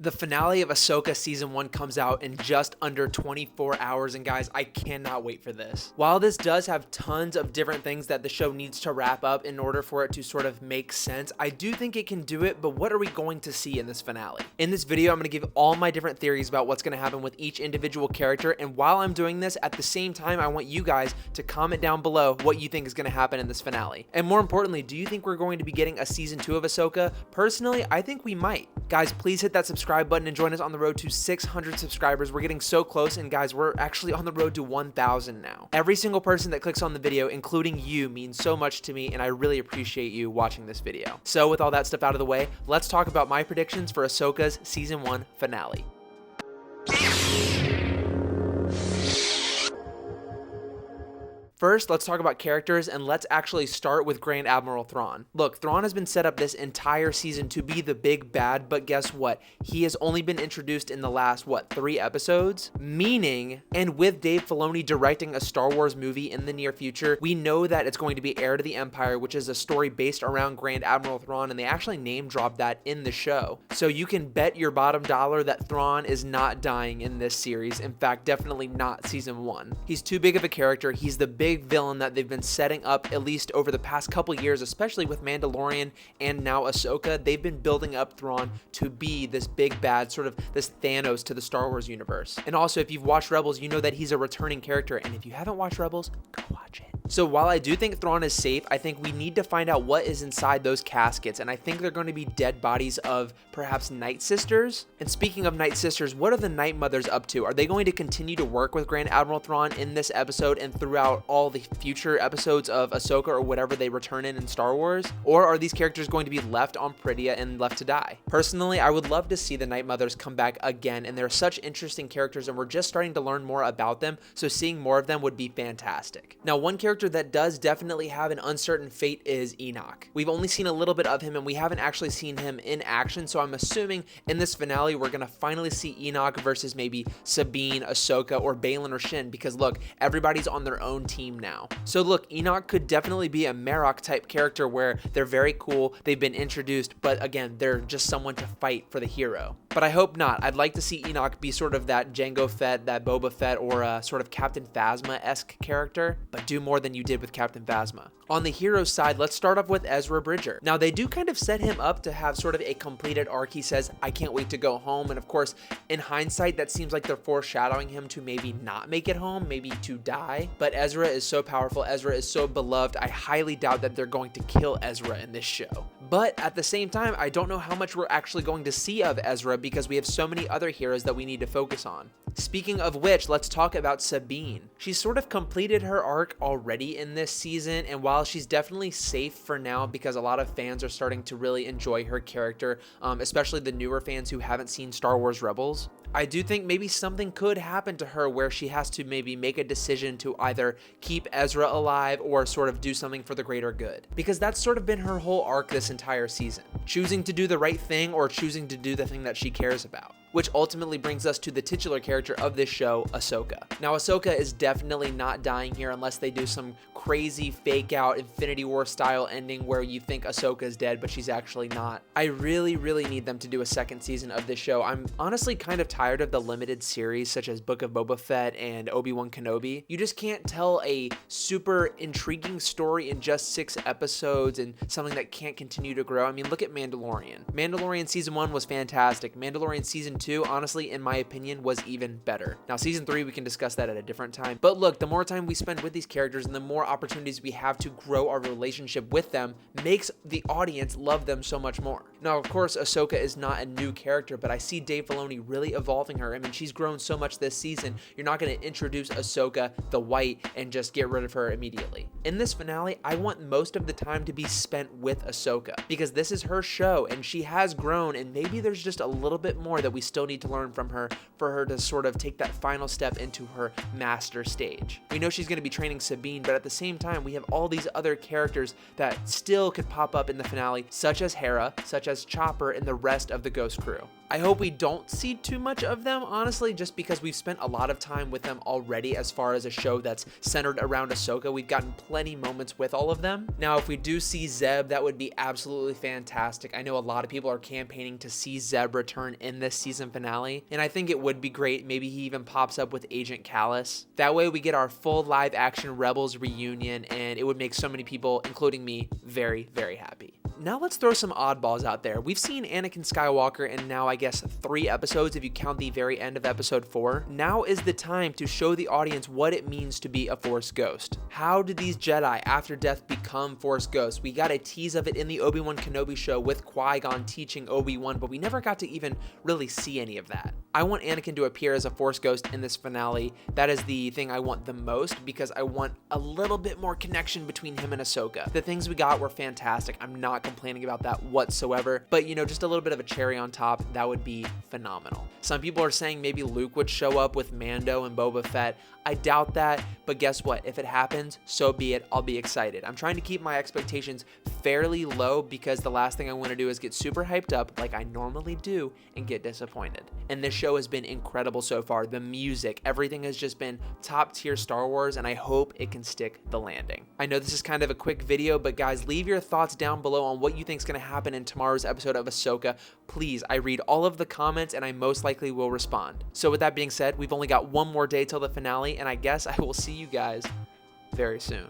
The finale of Ahsoka Season 1 comes out in just under 24 hours, and guys, I cannot wait for this. While this does have tons of different things that the show needs to wrap up in order for it to sort of make sense, I do think it can do it, but what are we going to see in this finale? In this video, I'm going to give all my different theories about what's going to happen with each individual character, and while I'm doing this, at the same time, I want you guys to comment down below what you think is going to happen in this finale. And more importantly, do you think we're going to be getting a Season 2 of Ahsoka? Personally, I think we might. Guys, please hit that subscribe button and join us on the road to 600 subscribers. We're getting so close, and guys, we're actually on the road to 1,000 now. Every single person that clicks on the video, including you, means so much to me, and I really appreciate you watching this video. So with all that stuff out of the way, let's talk about my predictions for Ahsoka's Season 1 finale. First, let's talk about characters, and let's actually start with Grand Admiral Thrawn. Look, Thrawn has been set up this entire season to be the big bad, but guess what? He has only been introduced in the last, 3 episodes? Meaning, and with Dave Filoni directing a Star Wars movie in the near future, we know that it's going to be Heir to the Empire, which is a story based around Grand Admiral Thrawn, and they actually name dropped that in the show. So you can bet your bottom dollar that Thrawn is not dying in this series. In fact, definitely not Season 1. He's too big of a character. He's the big villain that they've been setting up at least over the past couple years, especially with Mandalorian and now Ahsoka. They've been building up Thrawn to be this big bad, sort of this Thanos to the Star Wars universe. And also, if you've watched Rebels, you know that he's a returning character, and if you haven't watched Rebels, go watch it. So while I do think Thrawn is safe, I think we need to find out what is inside those caskets, and I think they're going to be dead bodies of perhaps Nightsisters. And speaking of Nightsisters, what are the Night Mothers up to? Are they going to continue to work with Grand Admiral Thrawn in this episode and throughout all the future episodes of Ahsoka or whatever they return in Star Wars? Or are these characters going to be left on Peridea and left to die? Personally, I would love to see the Night Mothers come back again, and they're such interesting characters, and we're just starting to learn more about them, so seeing more of them would be fantastic. Now, one character that does definitely have an uncertain fate is Enoch. We've only seen a little bit of him, and we haven't actually seen him in action, so I'm assuming in this finale we're going to finally see Enoch versus maybe Sabine, Ahsoka, or Baylan or Shin, because look, everybody's on their own team now. So look, Enoch could definitely be a Marok type character where they're very cool, they've been introduced, but again, they're just someone to fight for the hero. But I hope not. I'd like to see Enoch be sort of that Jango Fett, that Boba Fett, or a sort of Captain Phasma-esque character, but do more than you did with Captain Phasma. On the hero side, let's start off with Ezra Bridger. Now, they do kind of set him up to have sort of a completed arc. He says, I can't wait to go home, and of course, in hindsight, that seems like they're foreshadowing him to maybe not make it home, maybe to die, but Ezra is so powerful, Ezra is so beloved, I highly doubt that they're going to kill Ezra in this show. But at the same time, I don't know how much we're actually going to see of Ezra because we have so many other heroes that we need to focus on. Speaking of which, let's talk about Sabine. She's sort of completed her arc already in this season, and while she's definitely safe for now because a lot of fans are starting to really enjoy her character, especially the newer fans who haven't seen Star Wars Rebels, I do think maybe something could happen to her where she has to maybe make a decision to either keep Ezra alive or sort of do something for the greater good. Because that's sort of been her whole arc this entire season. Choosing to do the right thing or choosing to do the thing that she cares about. Which ultimately brings us to the titular character of this show, Ahsoka. Now, Ahsoka is definitely not dying here unless they do some crazy fake out Infinity War style ending where you think Ahsoka is dead, but she's actually not. I really need them to do a second season of this show. I'm honestly kind of tired of the limited series such as Book of Boba Fett and Obi-Wan Kenobi. You just can't tell a super intriguing story in just 6 episodes and something that can't continue to grow. I mean, look at Mandalorian. Mandalorian Season 1 was fantastic. Mandalorian Season 2, honestly, in my opinion, was even better. Now, Season 3, we can discuss that at a different time. But look, the more time we spend with these characters and the more opportunities we have to grow our relationship with them makes the audience love them so much more. Now, of course, Ahsoka is not a new character, but I see Dave Filoni really evolving her. I mean, she's grown so much this season. You're not going to introduce Ahsoka the White and just get rid of her immediately. In this finale, I want most of the time to be spent with Ahsoka because this is her show and she has grown, and maybe there's just a little bit more that we still need to learn from her for her to sort of take that final step into her master stage. We know she's going to be training Sabine, but at the same time, we have all these other characters that still could pop up in the finale, such as Hera, such as as Chopper and the rest of the Ghost crew. I hope we don't see too much of them, honestly, just because we've spent a lot of time with them already as far as a show that's centered around Ahsoka. We've gotten plenty moments with all of them. Now, if we do see Zeb, that would be absolutely fantastic. I know a lot of people are campaigning to see Zeb return in this season finale, and I think it would be great. Maybe he even pops up with Agent Callus. That way we get our full live action Rebels reunion, and it would make so many people, including me, very, very happy. Now let's throw some oddballs out there. We've seen Anakin Skywalker in now, I guess, 3 episodes if you count the very end of episode 4. Now is the time to show the audience what it means to be a Force ghost. How did these Jedi after death become Force ghosts? We got a tease of it in the Obi-Wan Kenobi show with Qui-Gon teaching Obi-Wan, but we never got to even really see any of that. I want Anakin to appear as a Force ghost in this finale. That is the thing I want the most because I want a little bit more connection between him and Ahsoka. The things we got were fantastic. I'm not complaining about that whatsoever, but you know, just a little bit of a cherry on top, that would be phenomenal. Some people are saying maybe Luke would show up with Mando and Boba Fett. I doubt that, but guess what? If it happens, so be it. I'll be excited. I'm trying to keep my expectations fairly low because the last thing I want to do is get super hyped up like I normally do and get disappointed. And this show has been incredible so far. The music, everything has just been top tier Star Wars, and I hope it can stick the landing. I know this is kind of a quick video, but guys, leave your thoughts down below on what you think is going to happen in tomorrow's episode of Ahsoka. Please, I read all of the comments and I most likely will respond. So with that being said, we've only got one more day till the finale, and I guess I will see you guys very soon.